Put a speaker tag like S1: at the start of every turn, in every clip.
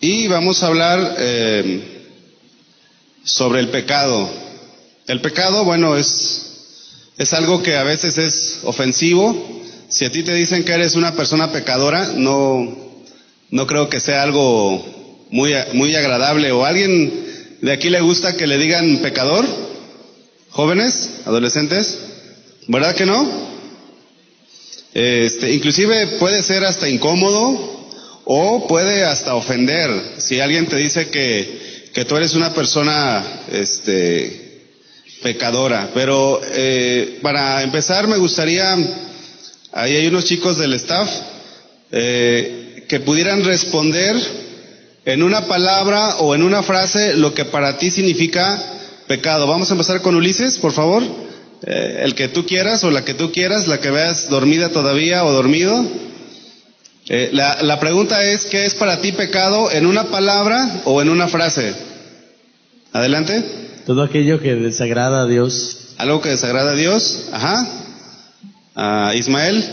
S1: Y vamos a hablar sobre el pecado. El pecado, bueno, es algo que a veces es ofensivo. Si a ti te dicen que eres una persona pecadora, no creo que sea algo muy agradable. ¿O a alguien de aquí le gusta que le digan pecador? ¿Jóvenes? ¿Adolescentes? ¿Verdad que no? Inclusive puede ser hasta incómodo o puede hasta ofender. Si alguien te dice que tú eres una persona pecadora. Pero para empezar me gustaría, ahí hay unos chicos del staff que pudieran responder en una palabra o en una frase lo que para ti significa pecado. Vamos a empezar con Ulises, por favor. El que tú quieras o la que tú quieras, la que veas dormida todavía o dormido. La pregunta es, ¿qué es para ti pecado en una palabra o en una frase? Adelante.
S2: Todo aquello que desagrada a Dios.
S1: Algo que desagrada a Dios. Ajá. Ismael.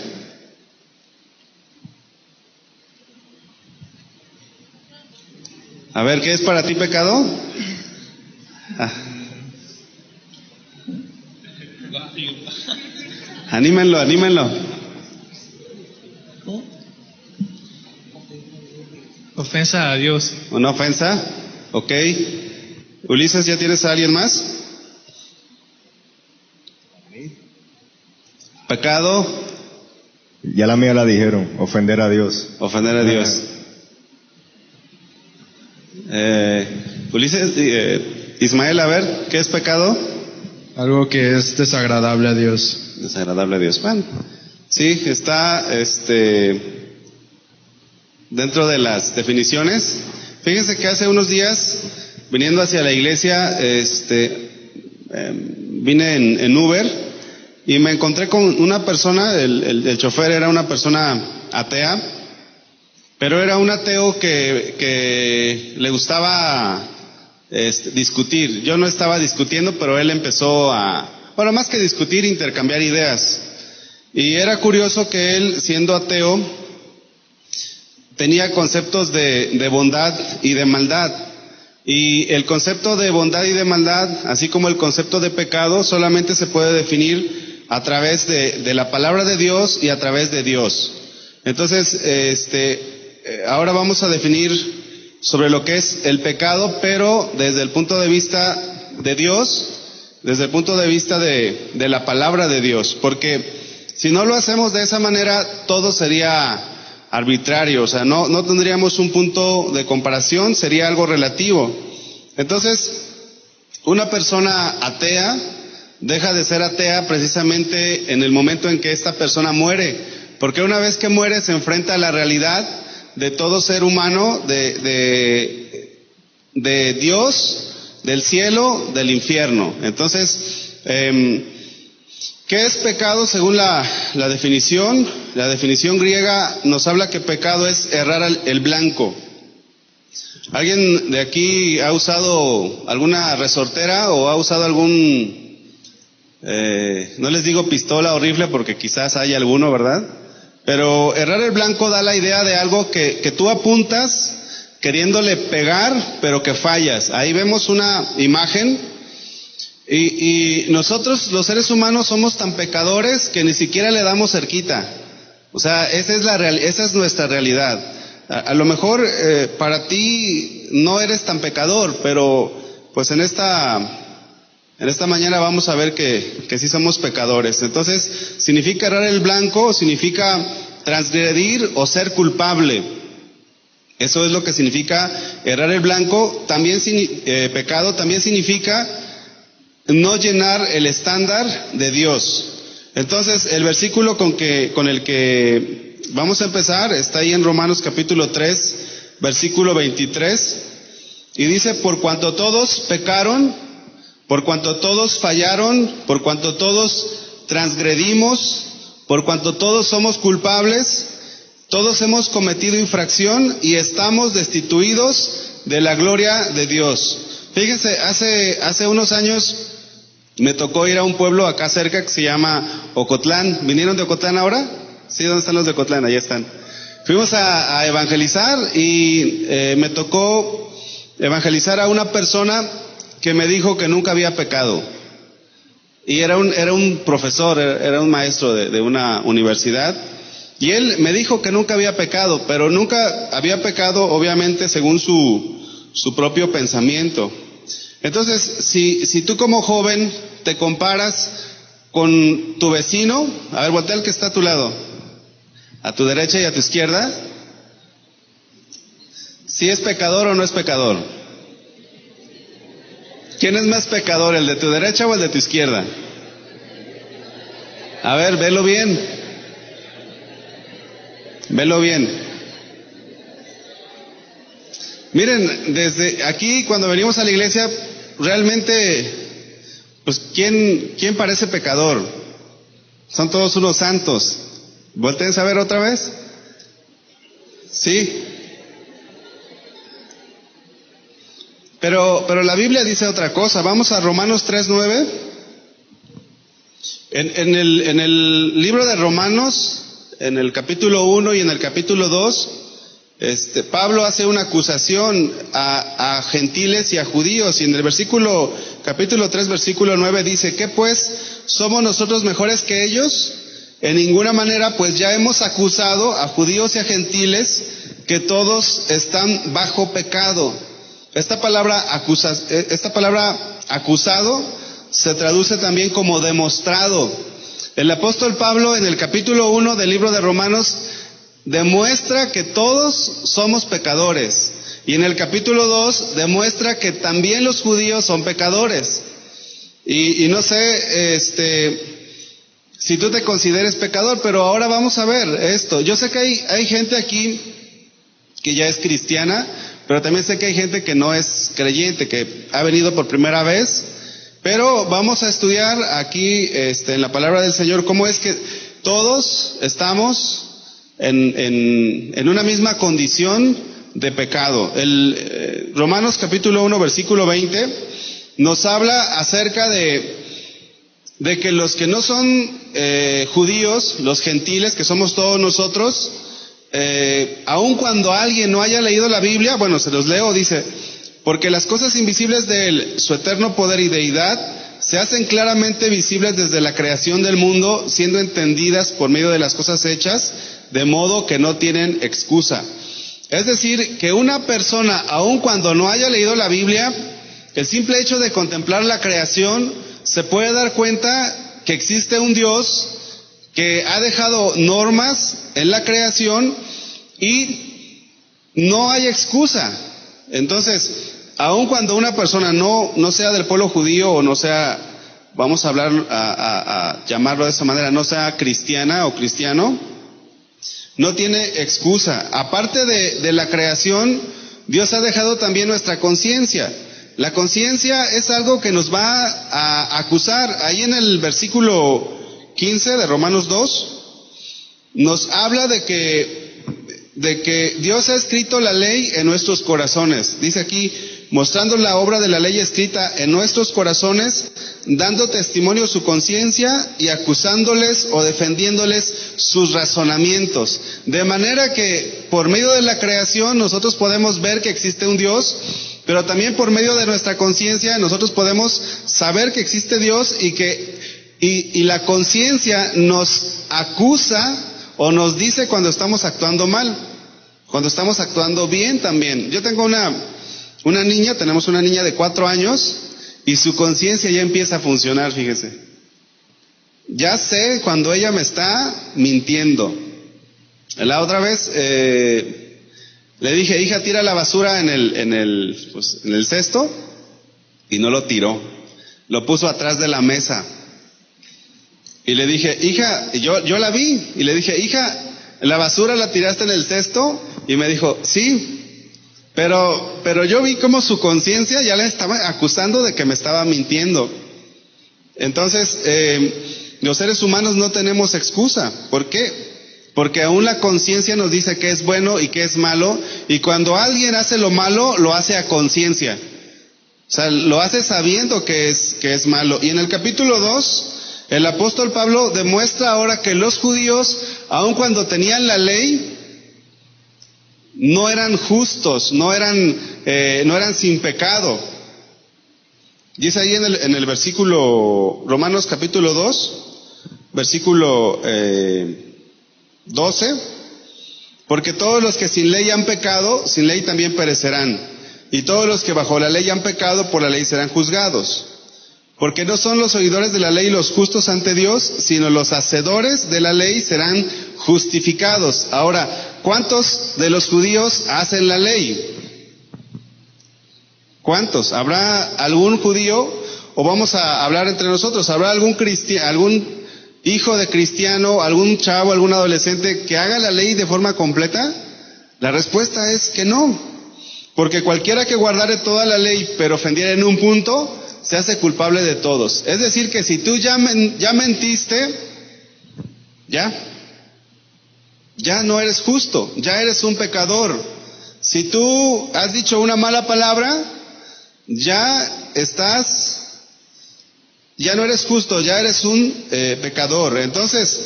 S1: A ver, ¿qué es para ti pecado? Anímenlo.
S3: Ofensa a Dios.
S1: ¿Una ofensa? Ok. Ulises, ¿ya tienes a alguien más? ¿Pecado?
S4: Ya la mía la dijeron, ofender a Dios.
S1: Ofender a Dios. Ulises, Ismael, a ver, ¿qué es pecado?
S3: Algo que es desagradable a Dios.
S1: Desagradable a Dios. Bueno, sí, está dentro de las definiciones. Fíjense que hace unos días, viniendo hacia la iglesia, vine en Uber y me encontré con una persona, el chofer era una persona atea, pero era un ateo que le gustaba discutir. Yo no estaba discutiendo, pero él empezó bueno, más que discutir, intercambiar ideas. Y era curioso que él, siendo ateo, tenía conceptos de bondad y de maldad. Y el concepto de bondad y de maldad, así como el concepto de pecado, solamente se puede definir a través de la palabra de Dios y a través de Dios. Entonces, ahora vamos a definir sobre lo que es el pecado, pero desde el punto de vista de Dios, desde el punto de vista de la palabra de Dios, porque si no lo hacemos de esa manera, todo sería arbitrario, o sea, no tendríamos un punto de comparación, sería algo relativo. Entonces, una persona atea deja de ser atea precisamente en el momento en que esta persona muere, porque una vez que muere se enfrenta a la realidad de todo ser humano, de Dios, del cielo, del infierno. Entonces, ¿qué es pecado según la definición? La definición griega nos habla que pecado es errar el blanco. ¿Alguien de aquí ha usado alguna resortera o ha usado algún, no les digo pistola o rifle porque quizás haya alguno, ¿verdad? Pero errar el blanco da la idea de algo que tú apuntas queriéndole pegar, pero que fallas. Ahí vemos una imagen y nosotros los seres humanos somos tan pecadores que ni siquiera le damos cerquita. O sea, esa es nuestra realidad. A lo mejor para ti no eres tan pecador, pero pues en esta mañana vamos a ver que sí somos pecadores. Entonces, significa errar el blanco, significa transgredir o ser culpable. Eso es lo que significa errar el blanco. También pecado también significa no llenar el estándar de Dios. Entonces, el versículo con el que vamos a empezar está ahí en Romanos capítulo 3, versículo 23, y dice: por cuanto todos pecaron, por cuanto todos fallaron, por cuanto todos transgredimos, por cuanto todos somos culpables, todos hemos cometido infracción y estamos destituidos de la gloria de Dios. Fíjense, hace unos años me tocó ir a un pueblo acá cerca que se llama Ocotlán. ¿Vinieron de Ocotlán ahora? Sí, ¿dónde están los de Ocotlán? Ahí están. Fuimos a evangelizar y me tocó evangelizar a una persona que me dijo que nunca había pecado. Y era un profesor, era un maestro de una universidad. Y él me dijo que nunca había pecado, pero nunca había pecado, obviamente, según su propio pensamiento. Entonces, si tú como joven te comparas con tu vecino, a ver, voltea al que está a tu lado, a tu derecha y a tu izquierda, ¿si es pecador o no es pecador? ¿Quién es más pecador, el de tu derecha o el de tu izquierda? A ver, velo bien. Velo bien. Miren, desde aquí cuando venimos a la iglesia, realmente, pues, ¿quién parece pecador? Son todos unos santos. ¿Volteen a ver otra vez? ¿Sí? Pero la Biblia dice otra cosa. Vamos a Romanos 3:9. En el libro de Romanos, en el capítulo 1 y en el capítulo 2, Pablo hace una acusación a gentiles y a judíos, y en el capítulo 3, versículo 9 dice: ¿qué pues? ¿Somos nosotros mejores que ellos? En ninguna manera, pues ya hemos acusado a judíos y a gentiles que todos están bajo pecado. Esta palabra acusado se traduce también como demostrado. El apóstol Pablo en el capítulo 1 del libro de Romanos demuestra que todos somos pecadores. Y en el capítulo 2 demuestra que también los judíos son pecadores. Y no sé si tú te consideres pecador, pero ahora vamos a ver esto. Yo sé que hay gente aquí que ya es cristiana, pero también sé que hay gente que no es creyente, que ha venido por primera vez. Pero vamos a estudiar aquí en la palabra del Señor cómo es que todos estamos en una misma condición de pecado. Romanos capítulo 1 versículo 20 nos habla acerca de que los que no son judíos, los gentiles, que somos todos nosotros, aun cuando alguien no haya leído la Biblia, bueno, se los leo, dice: porque las cosas invisibles de Él, su eterno poder y deidad, se hacen claramente visibles desde la creación del mundo, siendo entendidas por medio de las cosas hechas, de modo que no tienen excusa. Es decir, que una persona, aun cuando no haya leído la Biblia, el simple hecho de contemplar la creación, se puede dar cuenta que existe un Dios que ha dejado normas en la creación y no hay excusa. Entonces, aun cuando una persona no sea del pueblo judío, o no sea, vamos a hablar, a llamarlo de esa manera, no sea cristiana o cristiano, no tiene excusa. Aparte de la creación, Dios ha dejado también nuestra conciencia. La conciencia es algo que nos va a acusar. Ahí en el versículo 15 de Romanos 2, nos habla de que Dios ha escrito la ley en nuestros corazones. Dice aquí: mostrando la obra de la ley escrita en nuestros corazones, dando testimonio su conciencia y acusándoles o defendiéndoles sus razonamientos. De manera que por medio de la creación nosotros podemos ver que existe un Dios, pero también por medio de nuestra conciencia nosotros podemos saber que existe Dios y la conciencia nos acusa o nos dice cuando estamos actuando mal, cuando estamos actuando bien también. Yo tengo una niña, tenemos una niña de 4 años y su conciencia ya empieza a funcionar, fíjese. Ya sé cuando ella me está mintiendo. La otra vez le dije: hija, tira la basura en el cesto, y no lo tiró, lo puso atrás de la mesa. Y le dije: hija, yo la vi, y le dije: hija, ¿la basura la tiraste en el cesto? Y me dijo: sí, pero yo vi como su conciencia ya la estaba acusando de que me estaba mintiendo. Entonces, los seres humanos no tenemos excusa. ¿Por qué? Porque aún la conciencia nos dice qué es bueno y qué es malo, y cuando alguien hace lo malo, lo hace a conciencia. O sea, lo hace sabiendo que es malo. Y en el capítulo 2, el apóstol Pablo demuestra ahora que los judíos, aun cuando tenían la ley, no eran justos, no eran sin pecado. Dice ahí en el versículo, Romanos capítulo 2, versículo 12, porque todos los que sin ley han pecado, sin ley también perecerán, y todos los que bajo la ley han pecado, por la ley serán juzgados. Porque no son los oidores de la ley los justos ante Dios, sino los hacedores de la ley serán justificados. Ahora, ¿cuántos de los judíos hacen la ley? ¿Cuántos? ¿Habrá algún judío? O vamos a hablar entre nosotros, ¿habrá algún hijo de cristiano, algún chavo, algún adolescente que haga la ley de forma completa? La respuesta es que no. Porque cualquiera que guardare toda la ley, pero ofendiera en un punto, se hace culpable de todos. Es decir, que si tú ya mentiste, ya no eres justo, ya eres un pecador. Si tú has dicho una mala palabra, ya no eres justo, ya eres un pecador. Entonces,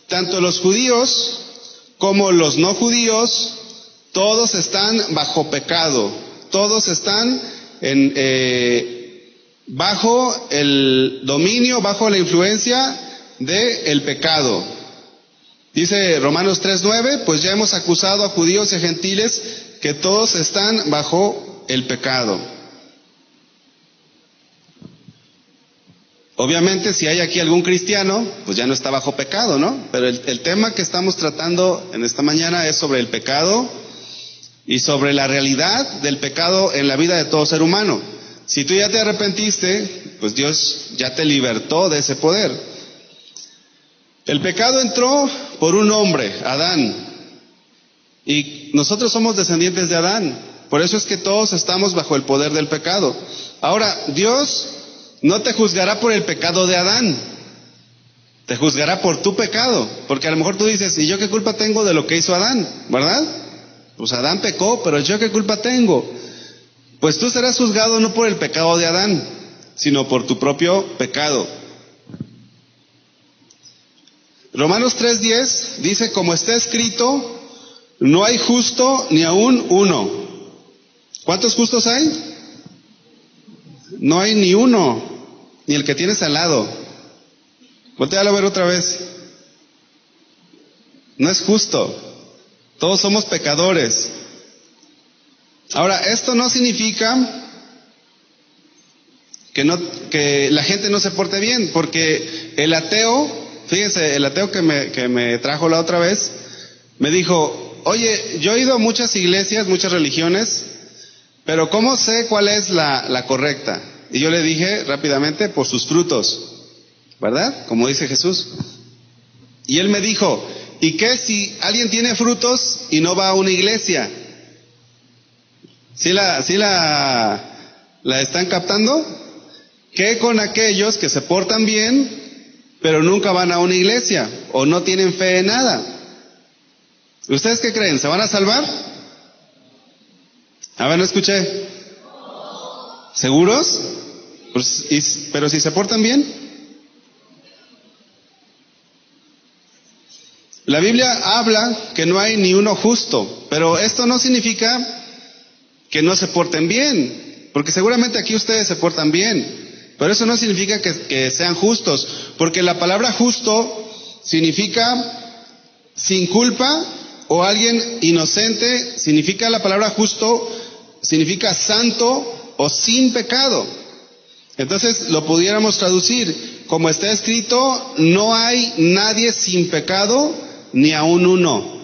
S1: tanto los judíos como los no judíos, todos están bajo pecado, todos están bajo el dominio, bajo la influencia del pecado. Dice Romanos 3:9, pues ya hemos acusado a judíos y a gentiles que todos están bajo el pecado. Obviamente, si hay aquí algún cristiano, pues ya no está bajo pecado, ¿no? Pero el tema que estamos tratando en esta mañana es sobre el pecado y sobre la realidad del pecado en la vida de todo ser humano. Si tú ya te arrepentiste, pues Dios ya te libertó de ese poder. El pecado entró por un hombre, Adán, y nosotros somos descendientes de Adán. Por eso es que todos estamos bajo el poder del pecado. Ahora, Dios no te juzgará por el pecado de Adán, te juzgará por tu pecado, porque a lo mejor tú dices, ¿y yo qué culpa tengo de lo que hizo Adán? ¿Verdad? Pues Adán pecó, pero ¿yo qué culpa tengo? Pues tú serás juzgado no por el pecado de Adán, sino por tu propio pecado. Romanos 3:10 dice, como está escrito, no hay justo ni aún uno. ¿Cuántos justos hay? No hay ni uno, ni el que tienes al lado. Voltéalo a ver otra vez. No es justo. Todos somos pecadores. Ahora, esto no significa que la gente no se porte bien, porque el ateo, fíjense, el ateo que me trajo la otra vez, me dijo, oye, yo he ido a muchas iglesias, muchas religiones, pero ¿cómo sé cuál es la correcta? Y yo le dije rápidamente, por sus frutos, ¿verdad? Como dice Jesús. Y él me dijo, ¿y qué si alguien tiene frutos y no va a una iglesia? ¿Sí la están captando? ¿Qué con aquellos que se portan bien, pero nunca van a una iglesia o no tienen fe en nada? ¿Ustedes qué creen? ¿Se van a salvar? A ver, no escuché. ¿Seguros? Pues, pero si se portan bien. La Biblia habla que no hay ni uno justo, pero esto no significa que no se porten bien, porque seguramente aquí ustedes se portan bien, pero eso no significa que sean justos, porque la palabra justo significa sin culpa o alguien inocente, significa la palabra justo, significa santo o sin pecado. Entonces lo pudiéramos traducir, como está escrito, no hay nadie sin pecado, ni aun uno.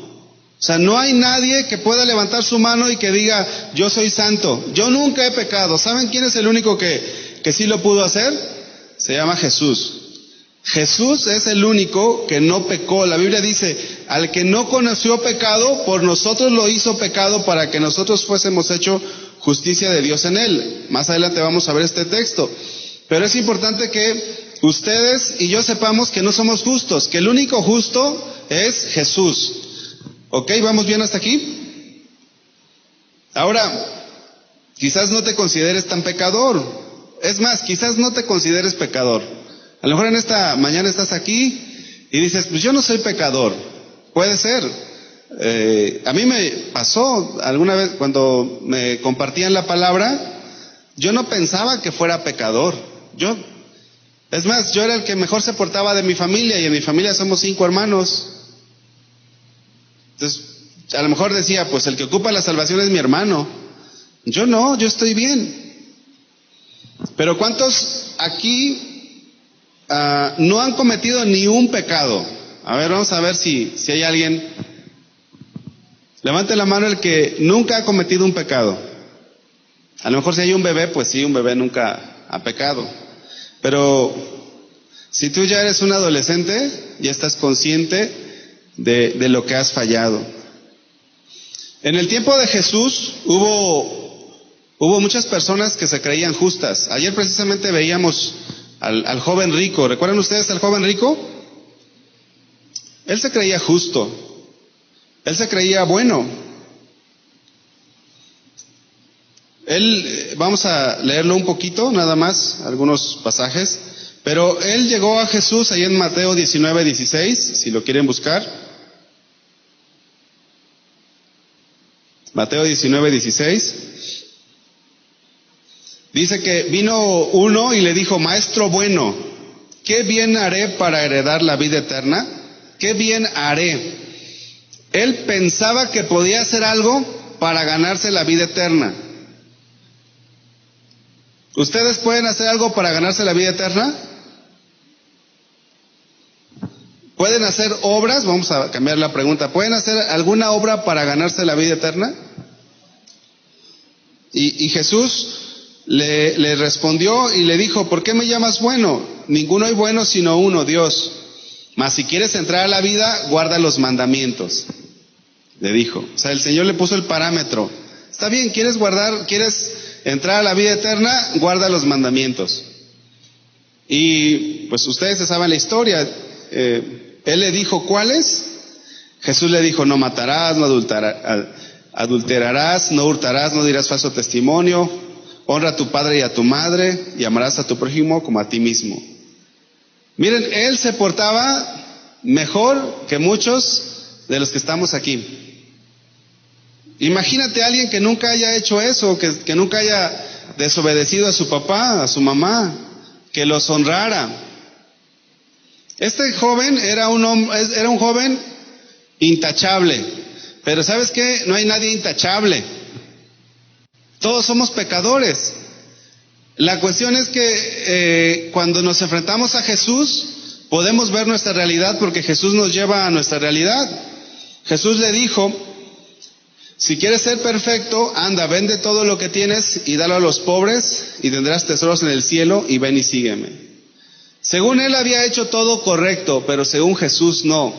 S1: O sea, no hay nadie que pueda levantar su mano y que diga, yo soy santo, yo nunca he pecado. ¿Saben quién es el único que sí lo pudo hacer? Se llama Jesús. Jesús es el único que no pecó. La Biblia dice, al que no conoció pecado, por nosotros lo hizo pecado para que nosotros fuésemos hecho justicia de Dios en él. Más adelante vamos a ver este texto. Pero es importante que ustedes y yo sepamos que no somos justos, que el único justo es Jesús. ¿Ok? ¿Vamos bien hasta aquí? Ahora, quizás no te consideres tan pecador. Es más, quizás no te consideres pecador. A lo mejor en esta mañana estás aquí y dices, pues yo no soy pecador. Puede ser. A mí me pasó alguna vez cuando me compartían la palabra, yo no pensaba que fuera pecador. Es más, yo era el que mejor se portaba de mi familia, y en mi familia somos 5 hermanos. Entonces, a lo mejor decía, pues el que ocupa la salvación es mi hermano. Yo no, yo estoy bien. Pero ¿cuántos aquí no han cometido ni un pecado? A ver, vamos a ver si hay alguien. Levante la mano el que nunca ha cometido un pecado. A lo mejor si hay un bebé, pues sí, un bebé nunca ha pecado. Pero si tú ya eres un adolescente, ya estás consciente de lo que has fallado. En el tiempo de Jesús hubo muchas personas que se creían justas. Ayer precisamente veíamos al joven rico. ¿Recuerdan ustedes al joven rico? Él se creía justo. Él se creía bueno. Vamos a leerlo un poquito, nada más, algunos pasajes. Pero él llegó a Jesús ahí en Mateo 19:16, si lo quieren buscar. Mateo 19:16. Dice que vino uno y le dijo: Maestro bueno, ¿qué bien haré para heredar la vida eterna? ¿Qué bien haré? Él pensaba que podía hacer algo para ganarse la vida eterna. ¿Ustedes pueden hacer algo para ganarse la vida eterna? ¿Pueden hacer obras? Vamos a cambiar la pregunta. ¿Pueden hacer alguna obra para ganarse la vida eterna? Y Jesús le respondió y le dijo: ¿por qué me llamas bueno? Ninguno hay bueno sino uno, Dios. Mas si quieres entrar a la vida, guarda los mandamientos. Le dijo. O sea, el Señor le puso el parámetro. Está bien, ¿quieres entrar a la vida eterna? Guarda los mandamientos. Y pues ustedes se saben la historia. Él le dijo: ¿cuáles? Jesús le dijo: no matarás, no adulterarás, no hurtarás, no dirás falso testimonio, honra a tu padre y a tu madre, y amarás a tu prójimo como a ti mismo. Miren, él se portaba mejor que muchos de los que estamos aquí. Imagínate a alguien que nunca haya hecho eso, que nunca haya desobedecido a su papá, a su mamá, que los honrara. Este joven era un joven intachable. Pero ¿sabes qué? No hay nadie intachable. Todos somos pecadores. La cuestión es que cuando nos enfrentamos a Jesús, podemos ver nuestra realidad, porque Jesús nos lleva a nuestra realidad. Jesús le dijo: si quieres ser perfecto, anda, vende todo lo que tienes y dalo a los pobres, y tendrás tesoros en el cielo, y ven y sígueme. Según él había hecho todo correcto, pero según Jesús no.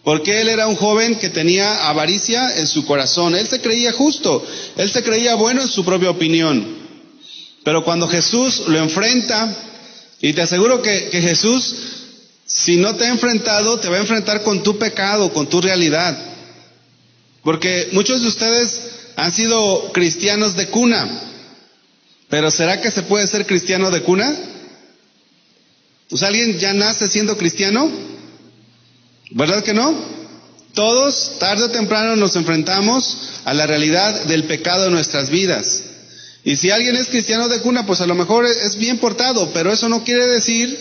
S1: Porque él era un joven que tenía avaricia en su corazón. Él se creía justo, él se creía bueno en su propia opinión. Pero cuando Jesús lo enfrenta, y te aseguro que Jesús, si no te ha enfrentado, te va a enfrentar con tu pecado, con tu realidad. Porque muchos de ustedes han sido cristianos de cuna. Pero ¿será que se puede ser cristiano de cuna? Pues ¿alguien ya nace siendo cristiano? ¿Verdad que no? Todos, tarde o temprano, nos enfrentamos a la realidad del pecado en nuestras vidas. Y si alguien es cristiano de cuna, pues a lo mejor es bien portado, pero eso no quiere decir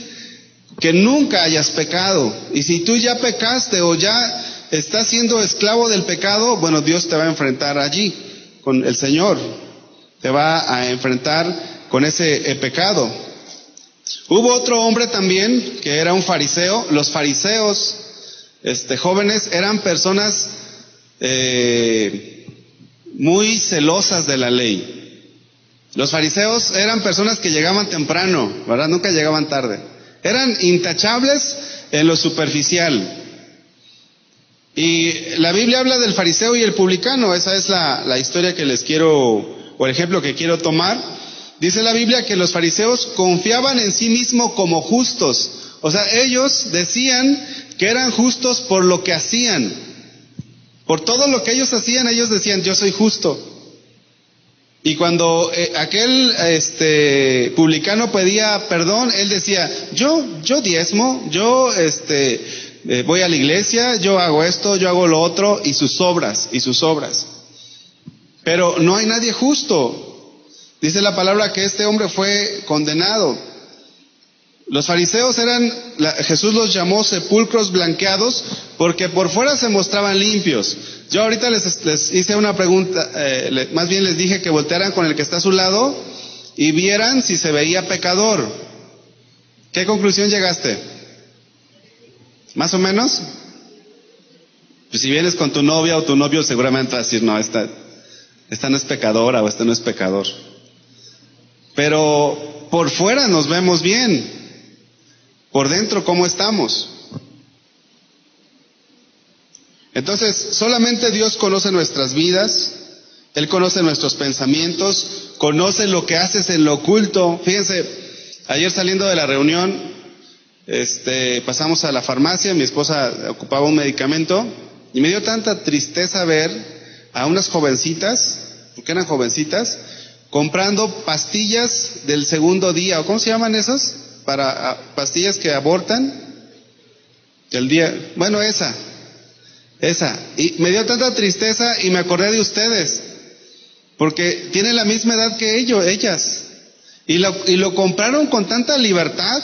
S1: que nunca hayas pecado. Y si tú ya pecaste o ya estás siendo esclavo del pecado, bueno, Dios te va a enfrentar allí, con el Señor. Te va a enfrentar con ese pecado. Hubo otro hombre también que era un fariseo. Los fariseos jóvenes eran personas muy celosas de la ley. Los fariseos eran personas que llegaban temprano, ¿verdad? Nunca llegaban tarde. Eran intachables en lo superficial. Y la Biblia habla del fariseo y el publicano. Esa es la historia que les quiero, o el ejemplo que quiero tomar. Dice la Biblia que los fariseos confiaban en sí mismos como justos. O sea, ellos decían que eran justos por lo que hacían. Por todo lo que ellos hacían, ellos decían: yo soy justo. Y cuando aquel publicano pedía perdón, él decía: yo diezmo, yo voy a la iglesia, yo hago esto, yo hago lo otro, y sus obras. Pero no hay nadie justo. Dice la palabra que este hombre fue condenado. Los fariseos Jesús los llamó sepulcros blanqueados porque por fuera se mostraban limpios. Yo ahorita les hice una pregunta, más bien les dije que voltearan con el que está a su lado y vieran si se veía pecador. ¿Qué conclusión llegaste? ¿Más o menos? Pues si vienes con tu novia o tu novio, seguramente vas a decir, no, esta no es pecadora o este no es pecador. Pero por fuera nos vemos bien. Por dentro, ¿cómo estamos? Entonces, solamente Dios conoce nuestras vidas, Él conoce nuestros pensamientos, conoce lo que haces en lo oculto. Fíjense, ayer saliendo de la reunión, pasamos a la farmacia, mi esposa ocupaba un medicamento, y me dio tanta tristeza ver a unas jovencitas, porque eran jovencitas, comprando pastillas del segundo día, ¿o cómo se llaman esas? Para pastillas que abortan esa, y me dio tanta tristeza y me acordé de ustedes, porque tienen la misma edad que ellas, y lo compraron con tanta libertad,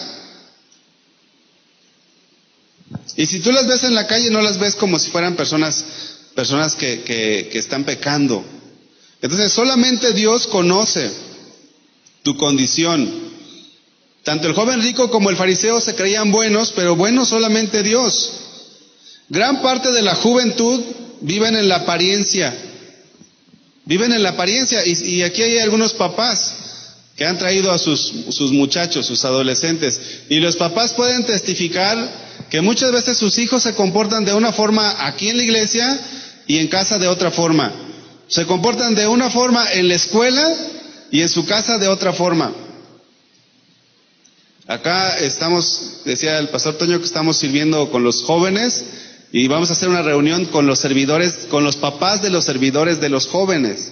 S1: y si tú las ves en la calle no las ves como si fueran personas que están pecando. Entonces solamente Dios conoce tu condición. Tanto el joven rico como el fariseo se creían buenos, pero bueno solamente Dios. Gran parte de la juventud viven en la apariencia. Y aquí hay algunos papás que han traído a sus muchachos, sus adolescentes. Y los papás pueden testificar que muchas veces sus hijos se comportan de una forma aquí en la iglesia y en casa de otra forma. Se comportan de una forma en la escuela y en su casa de otra forma. Acá decía el pastor Toño que estamos sirviendo con los jóvenes y vamos a hacer una reunión con los servidores, con los papás de los servidores de los jóvenes.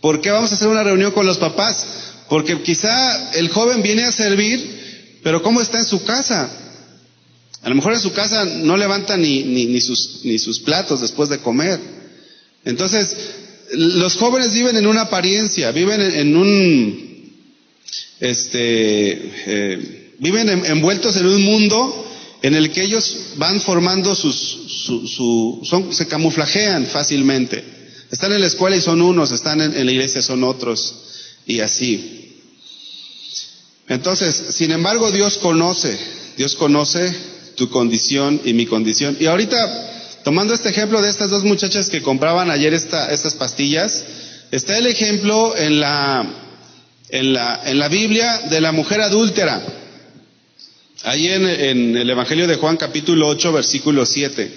S1: ¿Por qué vamos a hacer una reunión con los papás? Porque quizá el joven viene a servir, pero ¿cómo está en su casa? A lo mejor en su casa no levanta ni sus platos después de comer. Entonces, los jóvenes viven en una apariencia, viven viven envueltos en un mundo en el que ellos van formando se camuflajean fácilmente. Están en la escuela y son unos, están en la iglesia son otros, y así. Entonces, sin embargo, Dios conoce tu condición y mi condición. Y ahorita, tomando este ejemplo de estas dos muchachas que compraban ayer estas pastillas, está el ejemplo en la Biblia de la mujer adúltera. Ahí en el Evangelio de Juan capítulo 8 versículo 7.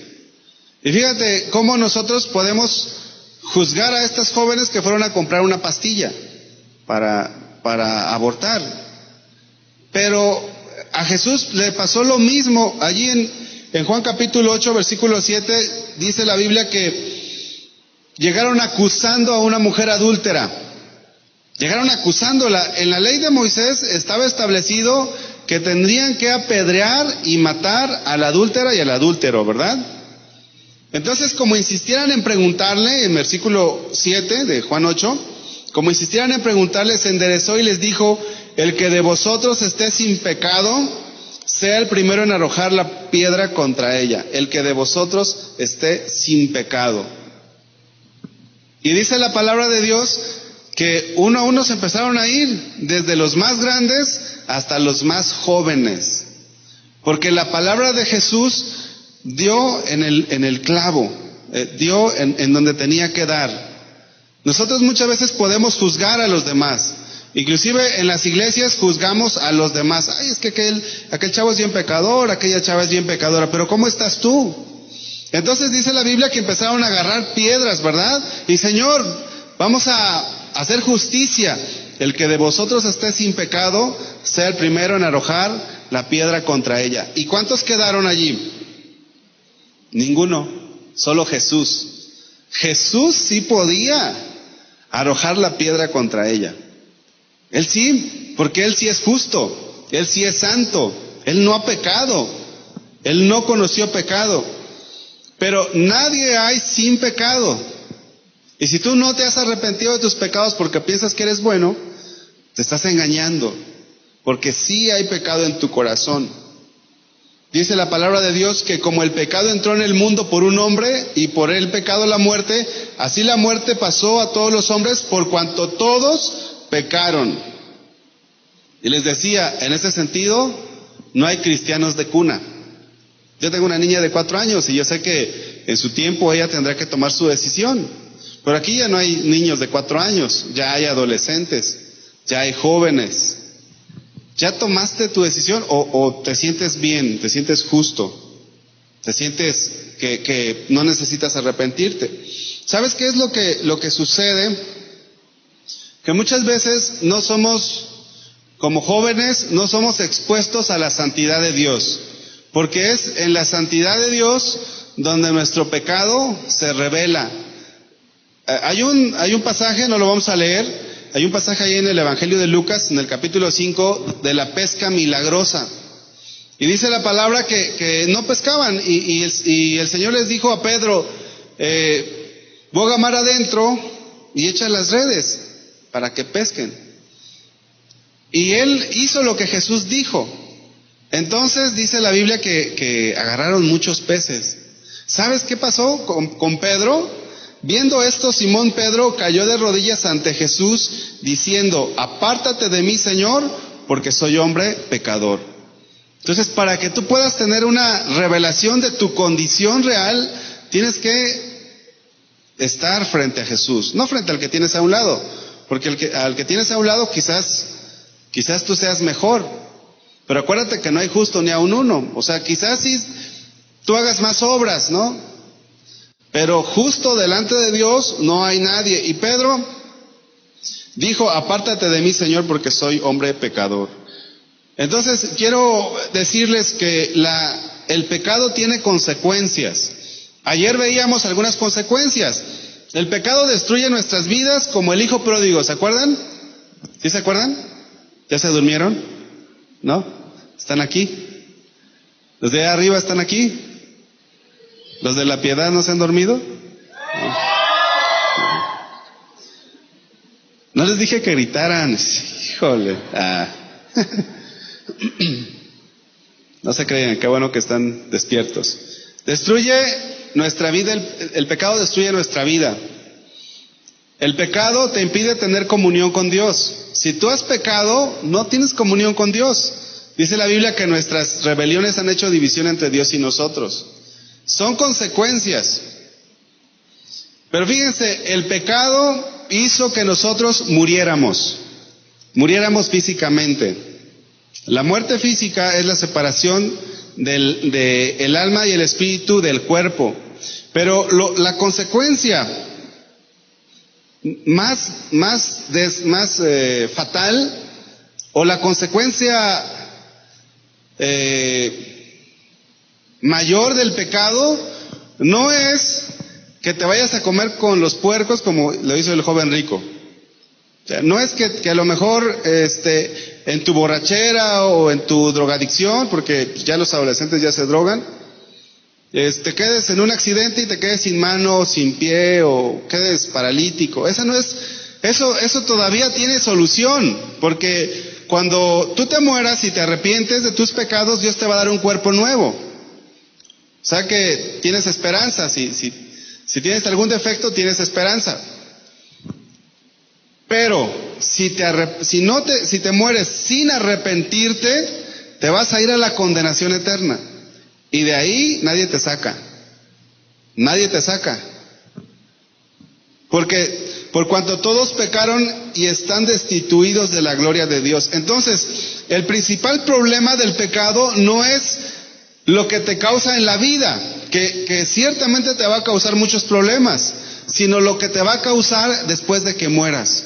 S1: Y fíjate cómo nosotros podemos juzgar a estas jóvenes que fueron a comprar una pastilla para abortar. Pero a Jesús le pasó lo mismo. Allí en Juan capítulo 8 versículo 7 dice la Biblia que llegaron acusando a una mujer adúltera. Llegaron acusándola. En la ley de Moisés estaba establecido que tendrían que apedrear y matar a la adúltera y al adúltero, ¿verdad? Entonces, como insistieran en preguntarle, en versículo 7 de Juan 8, como insistieran en preguntarle, se enderezó y les dijo: el que de vosotros esté sin pecado, sea el primero en arrojar la piedra contra ella. El que de vosotros esté sin pecado. Y dice la palabra de Dios que uno a uno se empezaron a ir, desde los más grandes hasta los más jóvenes, porque la palabra de Jesús dio en el clavo, dio en donde tenía que dar. Nosotros muchas veces podemos juzgar a los demás, inclusive en las iglesias juzgamos a los demás. Ay, es que aquel chavo es bien pecador, aquella chava es bien pecadora, pero ¿cómo estás tú? Entonces dice la Biblia que empezaron a agarrar piedras, ¿verdad? Y Señor, vamos a hacer justicia. El que de vosotros esté sin pecado, sea el primero en arrojar la piedra contra ella. ¿Y cuántos quedaron allí? Ninguno, solo Jesús. Jesús sí podía arrojar la piedra contra ella. Él sí, porque Él sí es justo, Él sí es santo, Él no ha pecado. Él no conoció pecado. Pero nadie hay sin pecado. Y si tú no te has arrepentido de tus pecados porque piensas que eres bueno, te estás engañando. Porque sí hay pecado en tu corazón. Dice la palabra de Dios que como el pecado entró en el mundo por un hombre y por el pecado la muerte, así la muerte pasó a todos los hombres por cuanto todos pecaron. Y les decía, en ese sentido, no hay cristianos de cuna. Yo tengo una niña de 4 años y yo sé que en su tiempo ella tendrá que tomar su decisión. Pero aquí ya no hay niños de 4 años, ya hay adolescentes, ya hay jóvenes. ¿Ya tomaste tu decisión o te sientes bien, te sientes justo, te sientes que no necesitas arrepentirte? ¿Sabes qué es lo que sucede? Que muchas veces no somos, como jóvenes, no somos expuestos a la santidad de Dios, porque es en la santidad de Dios donde nuestro pecado se revela. Hay un pasaje, no lo vamos a leer. Hay un pasaje ahí en el Evangelio de Lucas, en el capítulo 5, de la pesca milagrosa. Y dice la palabra que no pescaban. Y el Señor les dijo a Pedro, boga mar adentro y echa las redes para que pesquen. Y él hizo lo que Jesús dijo. Entonces dice la Biblia que agarraron muchos peces. ¿Sabes qué pasó con Pedro? Viendo esto, Simón Pedro cayó de rodillas ante Jesús, diciendo, apártate de mí, Señor, porque soy hombre pecador. Entonces, para que tú puedas tener una revelación de tu condición real, tienes que estar frente a Jesús, no frente al que tienes a un lado, porque al que tienes a un lado quizás tú seas mejor, pero acuérdate que no hay justo ni a un uno, o sea, quizás sí tú hagas más obras, ¿no? Pero justo delante de Dios no hay nadie. Y Pedro dijo, apártate de mí, Señor, porque soy hombre pecador. Entonces, quiero decirles que el pecado tiene consecuencias. Ayer veíamos algunas consecuencias. El pecado destruye nuestras vidas como el hijo pródigo, ¿se acuerdan? ¿Sí se acuerdan? ¿Ya se durmieron? ¿No? ¿Están aquí? ¿Los de arriba están aquí? ¿Los de la piedad no se han dormido? No les dije que gritaran. Híjole. No se crean, qué bueno que están despiertos. Destruye nuestra vida, el pecado destruye nuestra vida. El pecado te impide tener comunión con Dios. Si tú has pecado, no tienes comunión con Dios. Dice la Biblia que nuestras rebeliones han hecho división entre Dios y nosotros. Son consecuencias. Pero fíjense, el pecado hizo que nosotros muriéramos físicamente. La muerte física es la separación del alma y el espíritu del cuerpo. Pero la consecuencia más fatal, o la consecuencia mayor del pecado, no es que te vayas a comer con los puercos como lo hizo el joven rico. O sea, no es que a lo mejor en tu borrachera o en tu drogadicción, porque ya los adolescentes ya se drogan, te quedes en un accidente y te quedes sin mano, sin pie, o quedes paralítico. Eso todavía tiene solución, porque cuando tú te mueras y te arrepientes de tus pecados, Dios te va a dar un cuerpo nuevo. O sea que tienes esperanza. Si tienes algún defecto, tienes esperanza. Pero si te mueres sin arrepentirte, te vas a ir a la condenación eterna. Y de ahí nadie te saca. Nadie te saca. Porque por cuanto todos pecaron y están destituidos de la gloria de Dios. Entonces, el principal problema del pecado no es lo que te causa en la vida, que ciertamente te va a causar muchos problemas, sino lo que te va a causar después de que mueras.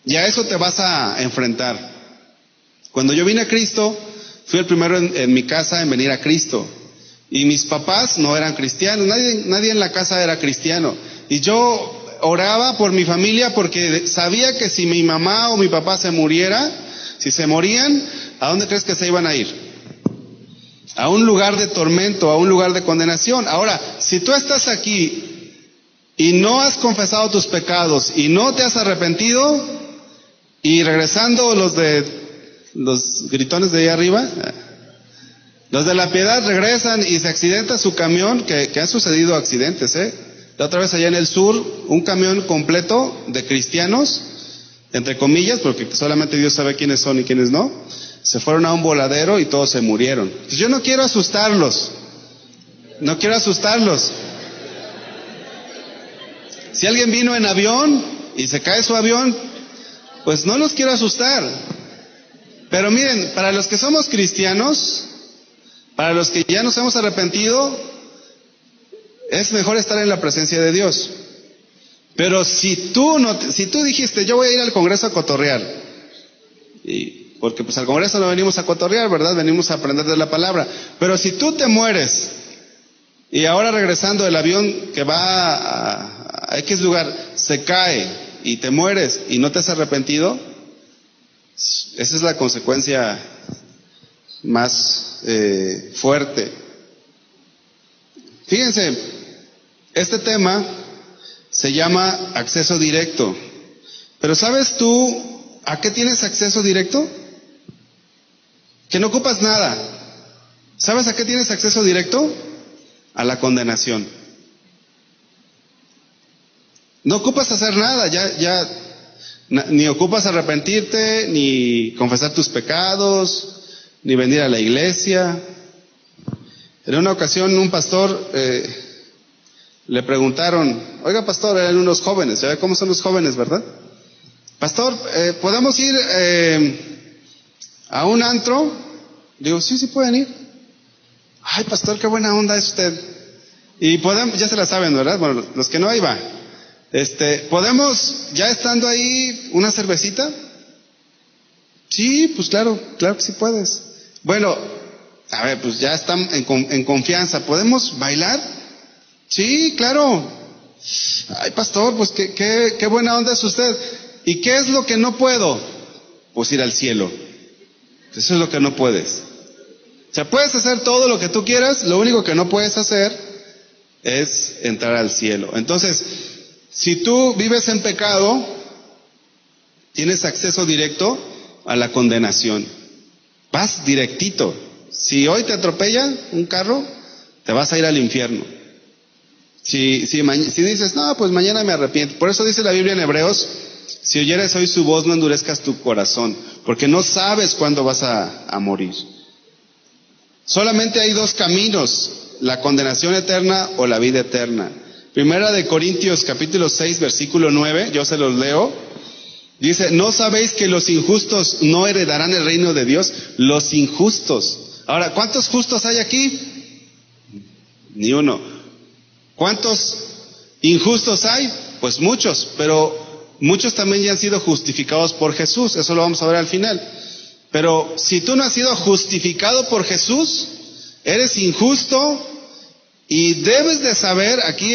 S1: Y a eso te vas a enfrentar. Cuando yo vine a Cristo, fui el primero en mi casa en venir a Cristo. Y mis papás no eran cristianos, nadie en la casa era cristiano. Y yo oraba por mi familia porque sabía que si mi mamá o mi papá si se morían, ¿a dónde crees que se iban a ir? a un lugar de tormento, a un lugar de condenación. Ahora, si tú estás aquí y no has confesado tus pecados y no te has arrepentido, y regresando los gritones de ahí arriba, los de la Piedad regresan y se accidenta su camión, que han sucedido accidentes, La otra vez allá en el sur, un camión completo de cristianos, entre comillas, porque solamente Dios sabe quiénes son y quiénes no, se fueron a un voladero y todos se murieron. Pues yo no quiero asustarlos. Si alguien vino en avión y se cae su avión, pues no los quiero asustar. Pero miren, para los que somos cristianos, para los que ya nos hemos arrepentido, es mejor estar en la presencia de Dios. Pero si tú dijiste, yo voy a ir al Congreso a cotorrear, porque pues al Congreso no venimos a cotorrear, ¿verdad? Venimos a aprender de la palabra. Pero si tú te mueres, y ahora regresando el avión que va a X lugar, se cae, y te mueres, y no te has arrepentido, esa es la consecuencia más fuerte. Fíjense, este tema se llama acceso directo. Pero ¿sabes tú a qué tienes acceso directo? Que no ocupas nada. ¿Sabes a qué tienes acceso directo? A la condenación. No ocupas hacer nada, ni ocupas arrepentirte, ni confesar tus pecados, ni venir a la iglesia. En una ocasión un pastor le preguntaron, oiga pastor, eran unos jóvenes, ¿ya ve cómo son los jóvenes, verdad? Pastor, ¿podemos ir a un antro? Digo, sí pueden ir. Ay pastor, qué buena onda es usted. Y podemos, ya se la saben, ¿verdad? Bueno, los que no, ahí va. ¿Podemos, ya estando ahí, una cervecita? Sí, pues claro que sí puedes. Bueno, a ver, pues ya están en confianza. ¿Podemos bailar? Sí, claro. Ay, pastor, pues qué buena onda es usted. ¿Y qué es lo que no puedo? Pues ir al cielo. Eso es lo que no puedes. O sea, puedes hacer todo lo que tú quieras, lo único que no puedes hacer es entrar al cielo. Entonces, si tú vives en pecado, tienes acceso directo a la condenación. Vas directito. Si hoy te atropella un carro, te vas a ir al infierno. Si dices, no, pues mañana me arrepiento. Por eso dice la Biblia en Hebreos, si oyeres hoy su voz, no endurezcas tu corazón, porque no sabes cuándo vas a morir. Solamente hay dos caminos, la condenación eterna o la vida eterna. Primera de Corintios capítulo 6, versículo 9, yo se los leo. Dice, ¿no sabéis que los injustos no heredarán el reino de Dios? Los injustos. Ahora, ¿cuántos justos hay aquí? Ni uno. ¿Cuántos injustos hay? Pues muchos, pero muchos también ya han sido justificados por Jesús. Eso lo vamos a ver al final. Pero si tú no has sido justificado por Jesús, eres injusto y debes de saber, aquí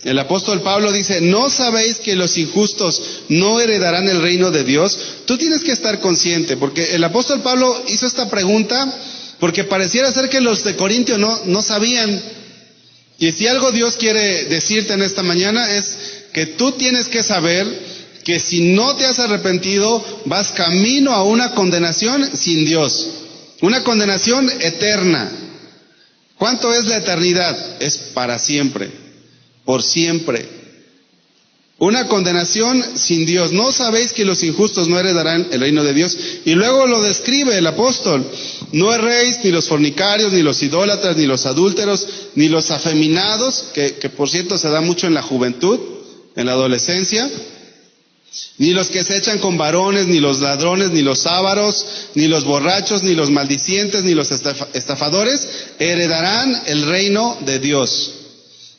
S1: el apóstol Pablo dice, ¿no sabéis que los injustos no heredarán el reino de Dios? Tú tienes que estar consciente, porque el apóstol Pablo hizo esta pregunta porque pareciera ser que los de Corintio no sabían. Y si algo Dios quiere decirte en esta mañana es que tú tienes que saber que si no te has arrepentido, vas camino a una condenación sin Dios. Una condenación eterna. ¿Cuánto es la eternidad? Es para siempre. Por siempre. Una condenación sin Dios. ¿No sabéis que los injustos no heredarán el reino de Dios? Y luego lo describe el apóstol. No erréis ni los fornicarios, ni los idólatras, ni los adúlteros, ni los afeminados, que por cierto se da mucho en la juventud, en la adolescencia, ni los que se echan con varones, ni los ladrones, ni los ávaros, ni los borrachos, ni los maldicientes, ni los estafadores, heredarán el reino de Dios.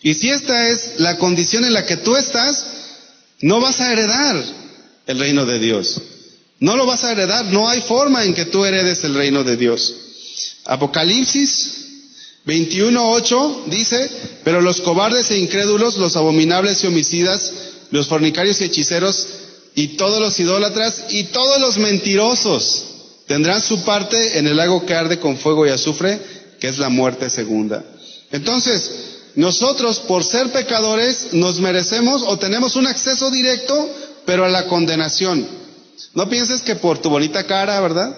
S1: Y si esta es la condición en la que tú estás, no vas a heredar el reino de Dios. No lo vas a heredar, no hay forma en que tú heredes el reino de Dios. Apocalipsis 21:8 dice, pero los cobardes e incrédulos, los abominables y homicidas, los fornicarios y hechiceros, y todos los idólatras, y todos los mentirosos. tendrán su parte en el lago que arde con fuego y azufre, que es la muerte segunda. Entonces, nosotros por ser pecadores nos merecemos o tenemos un acceso directo, pero a la condenación. No pienses que por tu bonita cara, ¿verdad?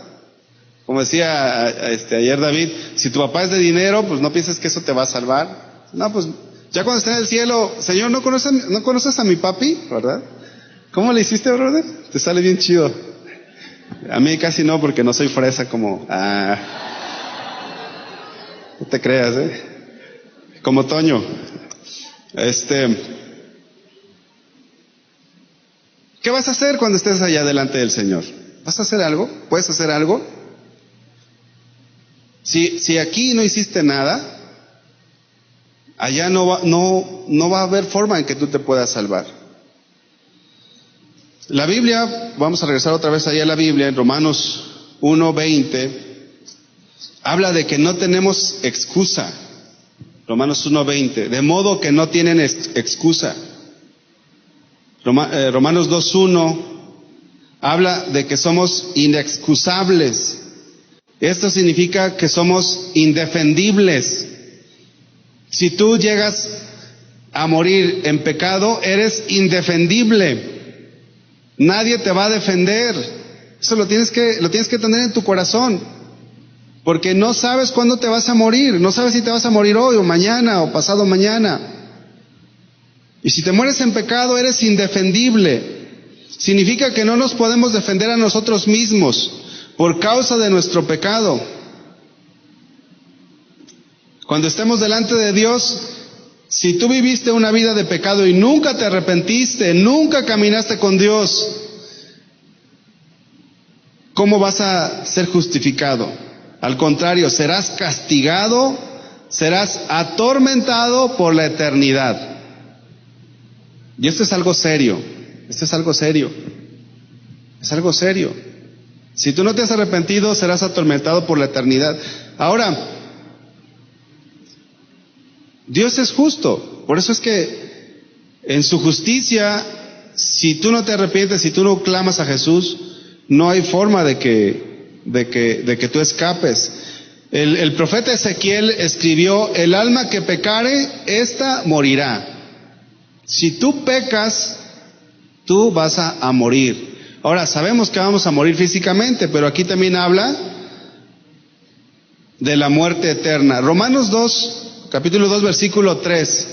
S1: Como decía ayer David, si tu papá es de dinero, pues no pienses que eso te va a salvar. No, pues ya cuando esté en el cielo, Señor, ¿no conoces a mi papi? ¿Verdad? ¿Cómo le hiciste, brother? Te sale bien chido. A mí casi no, porque no soy fresa como... no te creas, como Toño. ¿Qué vas a hacer cuando estés allá delante del Señor? ¿Vas a hacer algo? ¿Puedes hacer algo? Si aquí no hiciste nada, allá no va a haber forma en que tú te puedas salvar. La Biblia, vamos a regresar otra vez allá a la Biblia, en Romanos 1:20, habla de que no tenemos excusa. Romanos 1:20, de modo que no tienen excusa. Romanos 2:1 habla de que somos inexcusables. Esto significa que somos indefendibles. Si tú llegas a morir en pecado, eres indefendible. Nadie te va a defender. Eso lo tienes que tener en tu corazón. Porque no sabes cuándo te vas a morir. No sabes si te vas a morir hoy o mañana o pasado mañana. Y si te mueres en pecado, eres indefendible. Significa que no nos podemos defender a nosotros mismos por causa de nuestro pecado. Cuando estemos delante de Dios, si tú viviste una vida de pecado y nunca te arrepentiste, nunca caminaste con Dios, ¿cómo vas a ser justificado? Al contrario, serás castigado, serás atormentado por la eternidad. Y esto es algo serio, es algo serio. Si tú no te has arrepentido, serás atormentado por la eternidad. Ahora, Dios es justo, por eso es que en su justicia, si tú no te arrepientes, si tú no clamas a Jesús, no hay forma de que tú escapes. El profeta Ezequiel escribió: el alma que pecare, ésta morirá. Si tú pecas, tú vas a morir. Ahora, sabemos que vamos a morir físicamente, pero aquí también habla de la muerte eterna. Romanos 2, capítulo 2, versículo 3.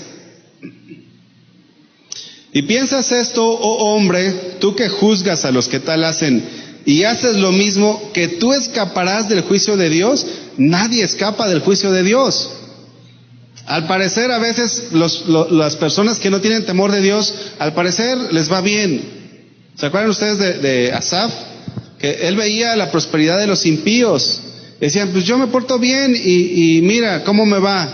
S1: Y piensas esto, oh hombre, tú que juzgas a los que tal hacen, y haces lo mismo, que tú escaparás del juicio de Dios. Nadie escapa del juicio de Dios. Al parecer, a veces las personas que no tienen temor de Dios, al parecer les va bien. ¿Se acuerdan ustedes de Asaf? Que él veía la prosperidad de los impíos. Decían, pues yo me porto bien y mira cómo me va.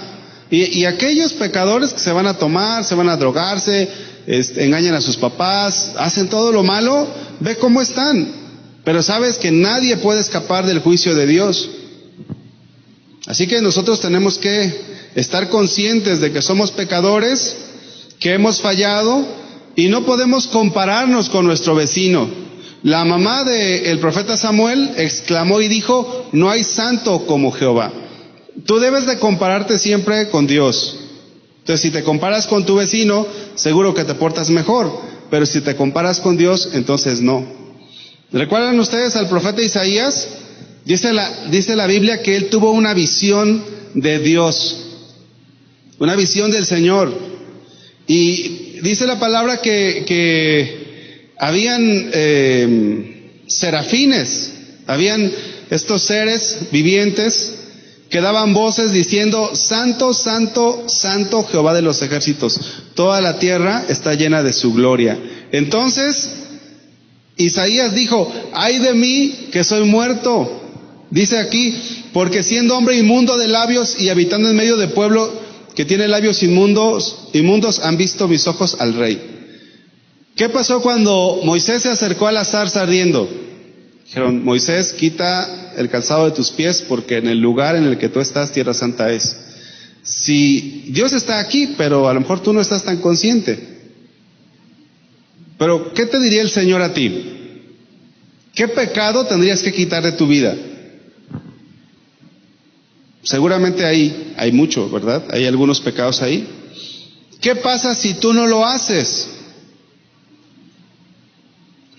S1: Y aquellos pecadores que se van a tomar, se van a drogarse, engañan a sus papás, hacen todo lo malo, ve cómo están. Pero sabes que nadie puede escapar del juicio de Dios. Así que nosotros tenemos que estar conscientes de que somos pecadores, que hemos fallado y no podemos compararnos con nuestro vecino. La mamá del profeta Samuel exclamó y dijo: no hay santo como Jehová. Tú debes de compararte siempre con Dios. Entonces, si te comparas con tu vecino, seguro que te portas mejor, pero si te comparas con Dios, entonces no. ¿Recuerdan ustedes al profeta Isaías? Dice la Biblia que él tuvo una visión de Dios, una visión del Señor. Y dice la palabra que habían serafines, habían estos seres vivientes que daban voces diciendo: Santo, Santo, Santo Jehová de los ejércitos, toda la tierra está llena de su gloria. Entonces Isaías dijo: ay de mí que soy muerto. Dice aquí: porque siendo hombre inmundo de labios y habitando en medio de pueblo que tiene labios inmundos han visto mis ojos al rey. ¿Qué pasó cuando Moisés se acercó a la zarza ardiendo? Dijeron: Moisés, quita el calzado de tus pies, porque en el lugar en el que tú estás, tierra santa es. Si Dios está aquí, pero a lo mejor tú no estás tan consciente. Pero, ¿qué te diría el Señor a ti? ¿Qué pecado tendrías que quitar de tu vida? Seguramente hay mucho, ¿verdad? Hay algunos pecados ahí. ¿Qué pasa si tú no lo haces?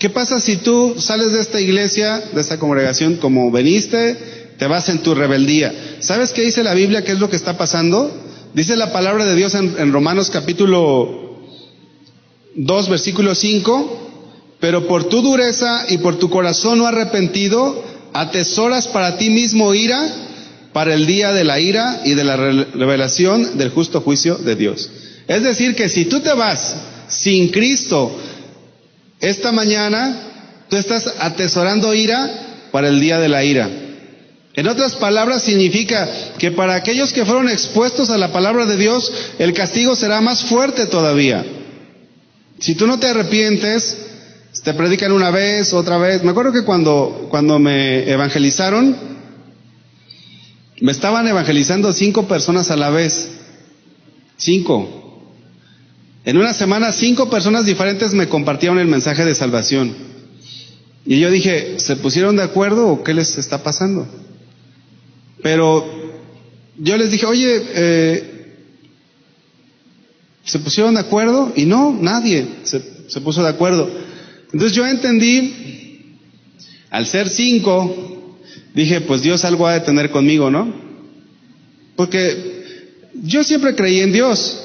S1: ¿Qué pasa si tú sales de esta iglesia, de esta congregación, como veniste, te vas en tu rebeldía? ¿Sabes qué dice la Biblia? ¿Qué es lo que está pasando? Dice la palabra de Dios en Romanos capítulo 2, versículo 5, pero por tu dureza y por tu corazón no arrepentido, atesoras para ti mismo ira, para el día de la ira y de la revelación del justo juicio de Dios. Es decir, que si tú te vas sin Cristo esta mañana, tú estás atesorando ira para el día de la ira. En otras palabras, significa que para aquellos que fueron expuestos a la palabra de Dios, el castigo será más fuerte todavía. Si tú no te arrepientes, te predican una vez, otra vez. Me acuerdo que cuando me evangelizaron, me estaban evangelizando 5 personas a la vez. 5. En una semana 5 personas diferentes me compartieron el mensaje de salvación. Y yo dije, ¿se pusieron de acuerdo o qué les está pasando? Pero yo les dije, oye, ¿se pusieron de acuerdo? Y no, nadie se puso de acuerdo. Entonces yo entendí, al ser 5, dije, pues Dios algo ha de tener conmigo, ¿no? Porque yo siempre creí en Dios,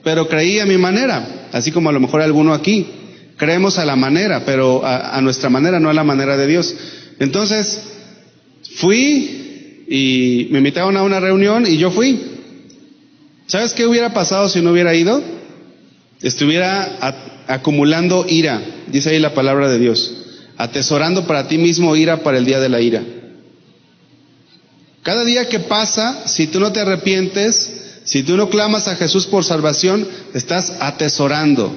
S1: pero creí a mi manera, así como a lo mejor alguno aquí. Creemos a la manera, pero a nuestra manera, no a la manera de Dios. Entonces, fui y me invitaron a una reunión y yo fui. ¿Sabes qué hubiera pasado si no hubiera ido? Estuviera acumulando ira, dice ahí la palabra de Dios, atesorando para ti mismo ira para el día de la ira. Cada día que pasa, si tú no te arrepientes, si tú no clamas a Jesús por salvación, estás atesorando.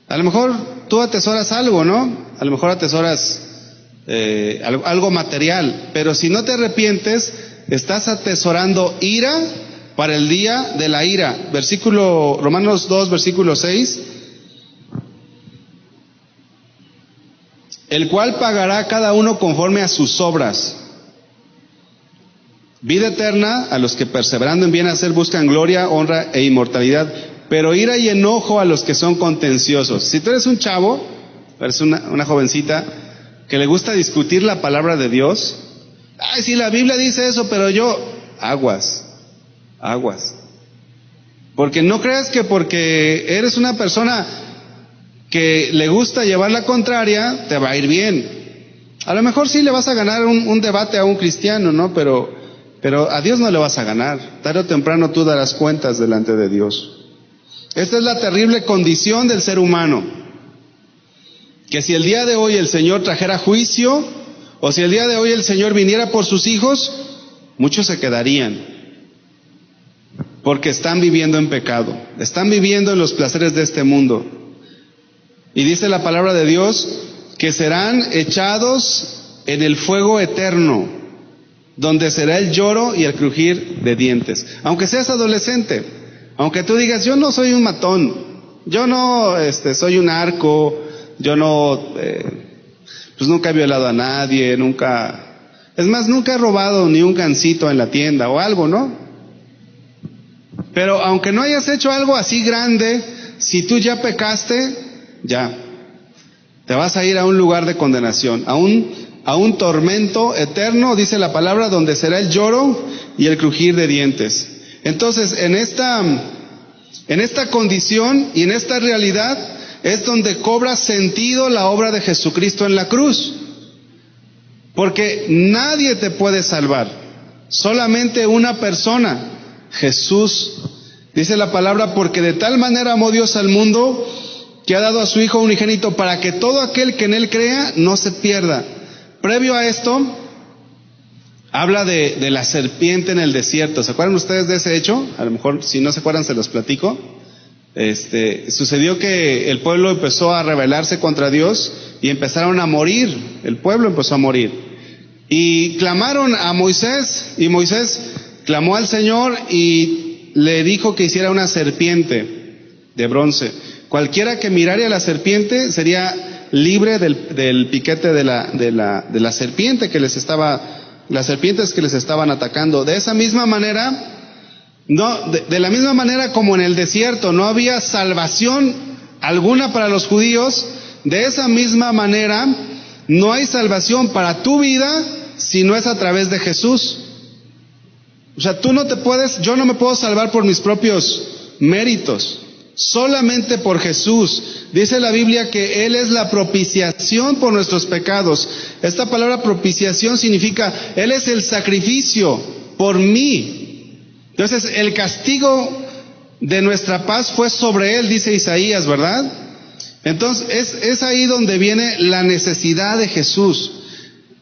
S1: A lo mejor tú atesoras algo, ¿no? A lo mejor atesoras algo material, pero si no te arrepientes, estás atesorando ira para el día de la ira. Romanos 2, versículo 6. El cual pagará a cada uno conforme a sus obras. Vida eterna a los que perseverando en bien hacer buscan gloria, honra e inmortalidad, pero ira y enojo a los que son contenciosos. Si tú eres un chavo, eres una jovencita que le gusta discutir la palabra de Dios, ay, si la Biblia dice eso, pero aguas. Porque no creas que porque eres una persona que le gusta llevar la contraria, te va a ir bien. A lo mejor sí le vas a ganar un debate a un cristiano, ¿no? Pero a Dios no le vas a ganar. Tarde o temprano tú darás cuentas delante de Dios. Esta es la terrible condición del ser humano. Que si el día de hoy el Señor trajera juicio, o si el día de hoy el Señor viniera por sus hijos, muchos se quedarían. Porque están viviendo en pecado. Están viviendo en los placeres de este mundo. Y dice la palabra de Dios que serán echados en el fuego eterno, donde será el lloro y el crujir de dientes. Aunque seas adolescente, aunque tú digas, yo no soy un matón, yo no soy un narco, yo no, pues nunca he violado a nadie, nunca he robado ni un gansito en la tienda o algo, ¿no? Pero aunque no hayas hecho algo así grande, si tú ya pecaste, ya, te vas a ir a un lugar de condenación, a un tormento eterno, dice la palabra, donde será el lloro y el crujir de dientes. Entonces, en esta condición y en esta realidad es donde cobra sentido la obra de Jesucristo en la cruz. Porque nadie te puede salvar, solamente una persona, Jesús. Dice la palabra, porque de tal manera amó Dios al mundo, que ha dado a su Hijo unigénito, para que todo aquel que en Él crea no se pierda. Previo a esto, habla de la serpiente en el desierto. ¿Se acuerdan ustedes de ese hecho? A lo mejor, si no se acuerdan, se los platico. Sucedió que el pueblo empezó a rebelarse contra Dios y empezaron a morir. El pueblo empezó a morir. Y clamaron a Moisés, y Moisés clamó al Señor y le dijo que hiciera una serpiente de bronce. Cualquiera que mirara a la serpiente sería libre del piquete de la serpiente las serpientes que les estaban atacando. De esa misma manera, de la misma manera como en el desierto no había salvación alguna para los judíos, de esa misma manera no hay salvación para tu vida si no es a través de Jesús. O sea, yo no me puedo salvar por mis propios méritos, solamente por Jesús. Dice la Biblia que Él es la propiciación por nuestros pecados. Esta palabra propiciación significa, Él es el sacrificio por mí. Entonces, el castigo de nuestra paz fue sobre Él, dice Isaías, ¿verdad? Entonces, es ahí donde viene la necesidad de Jesús,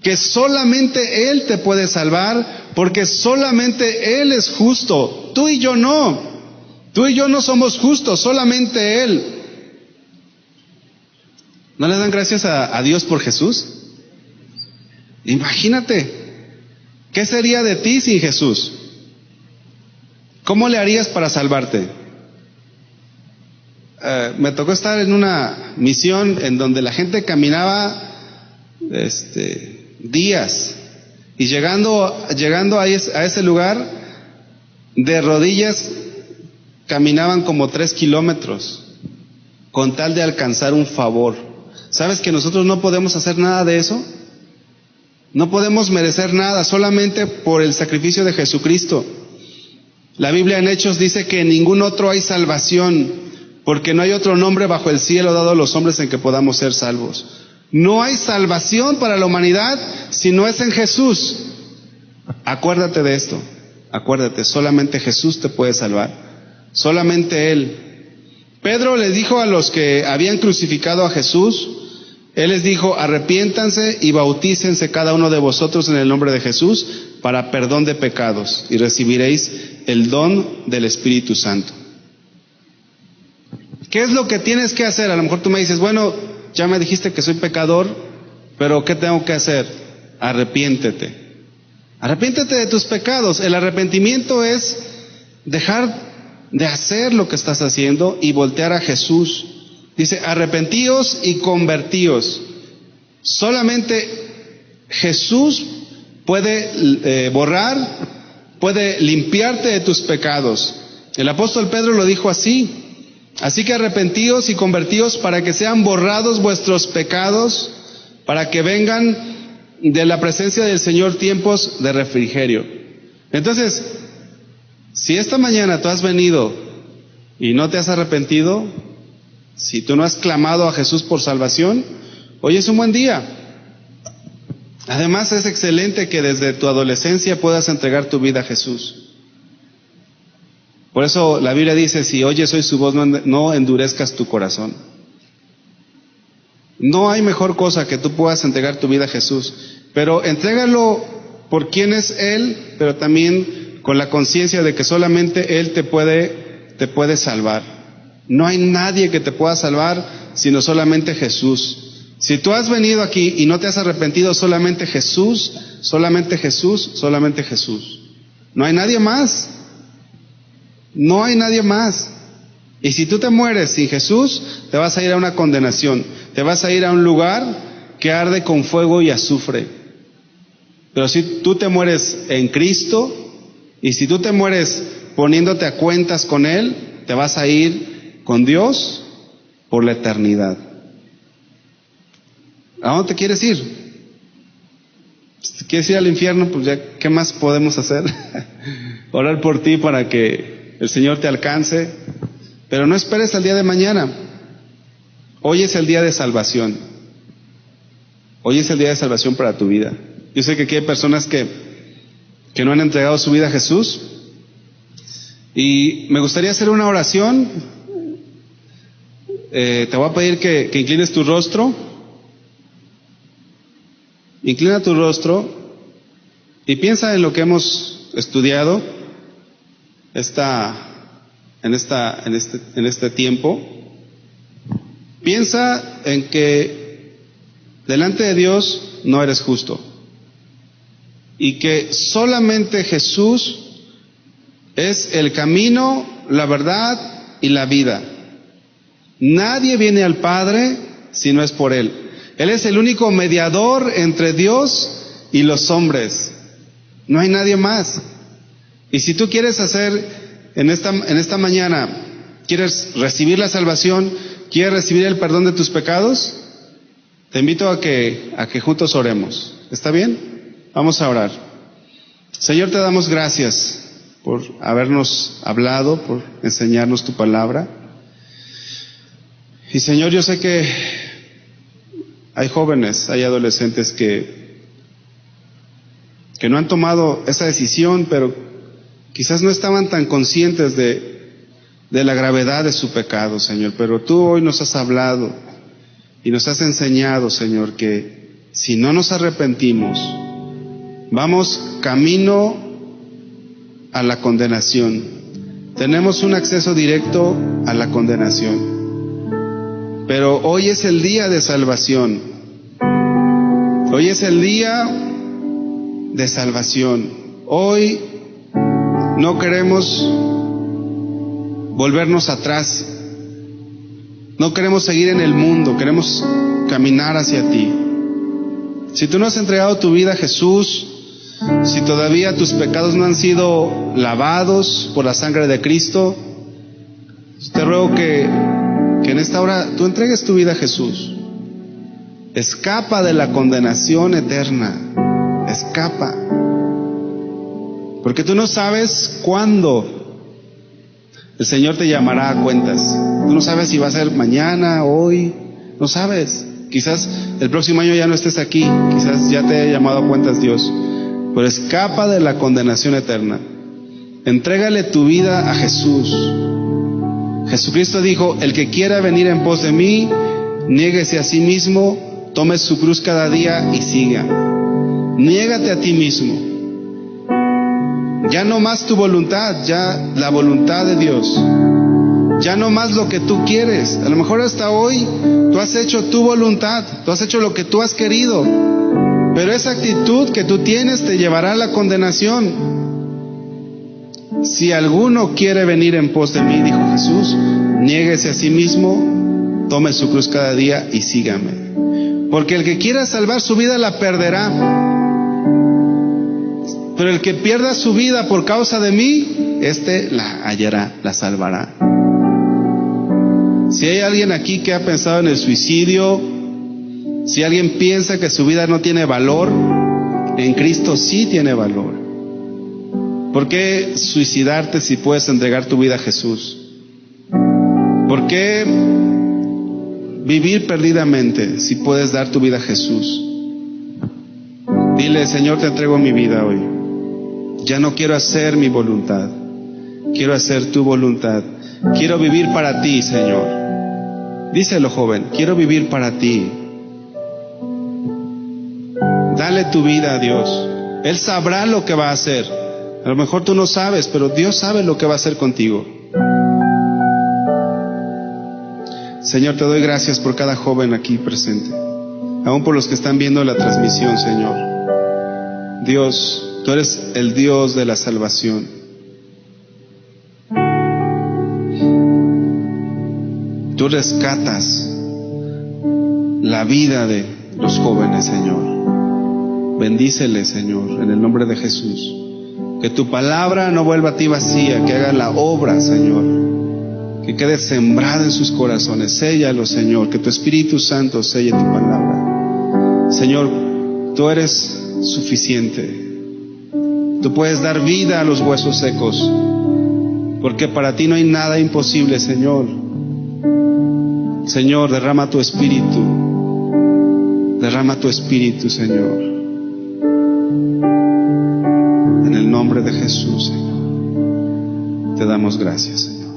S1: que solamente Él te puede salvar, porque solamente Él es justo. Tú y yo no. Tú y yo no somos justos, solamente Él. ¿No le dan gracias a Dios por Jesús? Imagínate, ¿qué sería de ti sin Jesús? ¿Cómo le harías para salvarte? Me tocó estar en una misión en donde la gente caminaba días, y llegando a ese lugar, de rodillas caminaban como 3 kilómetros con tal de alcanzar un favor. ¿Sabes que nosotros no podemos hacer nada de eso? No podemos merecer nada, solamente por el sacrificio de Jesucristo. La Biblia en Hechos dice que en ningún otro hay salvación, porque no hay otro nombre bajo el cielo dado a los hombres en que podamos ser salvos. No hay salvación para la humanidad si no es en Jesús. Acuérdate de esto, acuérdate, solamente Jesús te puede salvar, solamente Él. Pedro les dijo a los que habían crucificado a Jesús, Él les dijo: arrepiéntanse y bautícense cada uno de vosotros en el nombre de Jesús para perdón de pecados, y recibiréis el don del Espíritu Santo. ¿Qué es lo que tienes que hacer? A lo mejor tú me dices, bueno, ya me dijiste que soy pecador, pero ¿qué tengo que hacer? Arrepiéntete. Arrepiéntete de tus pecados. El arrepentimiento es dejar de hacer lo que estás haciendo y voltear a Jesús. Dice, arrepentíos y convertíos. Solamente Jesús puede borrar, puede limpiarte de tus pecados. El apóstol Pedro lo dijo así. Así que arrepentíos y convertíos para que sean borrados vuestros pecados, para que vengan de la presencia del Señor tiempos de refrigerio. Entonces, si esta mañana tú has venido y no te has arrepentido, si tú no has clamado a Jesús por salvación, hoy es un buen día. Además, es excelente que desde tu adolescencia puedas entregar tu vida a Jesús. Por eso la Biblia dice, si oyes hoy su voz, no endurezcas tu corazón. No hay mejor cosa que tú puedas entregar tu vida a Jesús, pero entrégalo por quién es Él, pero también con la conciencia de que solamente Él te puede salvar. No hay nadie que te pueda salvar, sino solamente Jesús. Si tú has venido aquí y no te has arrepentido, solamente Jesús, solamente Jesús, solamente Jesús. No hay nadie más. No hay nadie más. Y si tú te mueres sin Jesús, te vas a ir a una condenación. Te vas a ir a un lugar que arde con fuego y azufre. Pero si tú te mueres en Cristo, y si tú te mueres poniéndote a cuentas con Él, te vas a ir con Dios por la eternidad. ¿A dónde te quieres ir? Si te quieres ir al infierno, pues ya, ¿qué más podemos hacer? Orar por ti para que el Señor te alcance, pero no esperes al día de mañana. Hoy es el día de salvación. Hoy es el día de salvación para tu vida. Yo sé que aquí hay personas que no han entregado su vida a Jesús, y me gustaría hacer una oración. Te voy a pedir que inclines tu rostro. Inclina tu rostro y piensa en lo que hemos estudiado en este tiempo. Piensa en que delante de Dios no eres justo, y que solamente Jesús es el camino, la verdad y la vida. Nadie viene al Padre si no es por Él. Él es el único mediador entre Dios y los hombres. No hay nadie más. Y si tú quieres hacer en esta mañana, quieres recibir la salvación, quieres recibir el perdón de tus pecados, te invito a que juntos oremos. ¿Está bien? Vamos a orar. Señor, te damos gracias por habernos hablado, por enseñarnos tu palabra. Y Señor, yo sé que hay jóvenes, hay adolescentes que no han tomado esa decisión, pero quizás no estaban tan conscientes de la gravedad de su pecado, Señor. Pero tú hoy nos has hablado y nos has enseñado, Señor, que si no nos arrepentimos, vamos camino a la condenación. Tenemos un acceso directo a la condenación. Pero hoy es el día de salvación. Hoy es el día de salvación. Hoy no queremos volvernos atrás. No queremos seguir en el mundo. Queremos caminar hacia ti. Si tú no has entregado tu vida a Jesús, si todavía tus pecados no han sido lavados por la sangre de Cristo, te ruego que en esta hora tú entregues tu vida a Jesús. Escapa de la condenación eterna. Escapa. Porque tú no sabes cuándo el Señor te llamará a cuentas. Tú no sabes si va a ser mañana, hoy. No sabes. Quizás el próximo año ya no estés aquí. Quizás ya te haya llamado a cuentas Dios. Pero escapa de la condenación eterna. Entrégale tu vida a Jesús. Jesucristo dijo: el que quiera venir en pos de mí, niéguese a sí mismo, tome su cruz cada día y siga. Niégate a ti mismo. Ya no más tu voluntad, ya la voluntad de Dios. Ya no más lo que tú quieres. A lo mejor hasta hoy tú has hecho tu voluntad, tú has hecho lo que tú has querido, pero esa actitud que tú tienes te llevará a la condenación. Si alguno quiere venir en pos de mí, dijo Jesús, niéguese a sí mismo, tome su cruz cada día y sígame. Porque el que quiera salvar su vida la perderá. Pero el que pierda su vida por causa de mí, este la hallará, la salvará. Si hay alguien aquí que ha pensado en el suicidio, si alguien piensa que su vida no tiene valor, en Cristo sí tiene valor. ¿Por qué suicidarte si puedes entregar tu vida a Jesús? ¿Por qué vivir perdidamente si puedes dar tu vida a Jesús? Dile: Señor, te entrego mi vida hoy. Ya no quiero hacer mi voluntad, quiero hacer tu voluntad. Quiero vivir para ti, Señor. Díselo, joven: quiero vivir para ti. Dale tu vida a Dios. Él sabrá lo que va a hacer. A lo mejor tú no sabes, pero Dios sabe lo que va a hacer contigo. Señor, te doy gracias por cada joven aquí presente, aún por los que están viendo la transmisión, Señor. Dios, tú eres el Dios de la salvación. Tú rescatas la vida de los jóvenes, Señor. Bendíceles, Señor, en el nombre de Jesús. Que tu palabra no vuelva a ti vacía, que haga la obra, Señor. Que quede sembrada en sus corazones. Séllalo, Señor. Que tu Espíritu Santo selle tu palabra. Señor, tú eres suficiente. Tú puedes dar vida a los huesos secos, porque para ti no hay nada imposible, Señor. Señor, derrama tu Espíritu. Derrama tu Espíritu, Señor. En el nombre de Jesús, Señor, te damos gracias, Señor.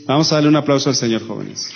S1: Vamos a darle un aplauso al Señor, jóvenes.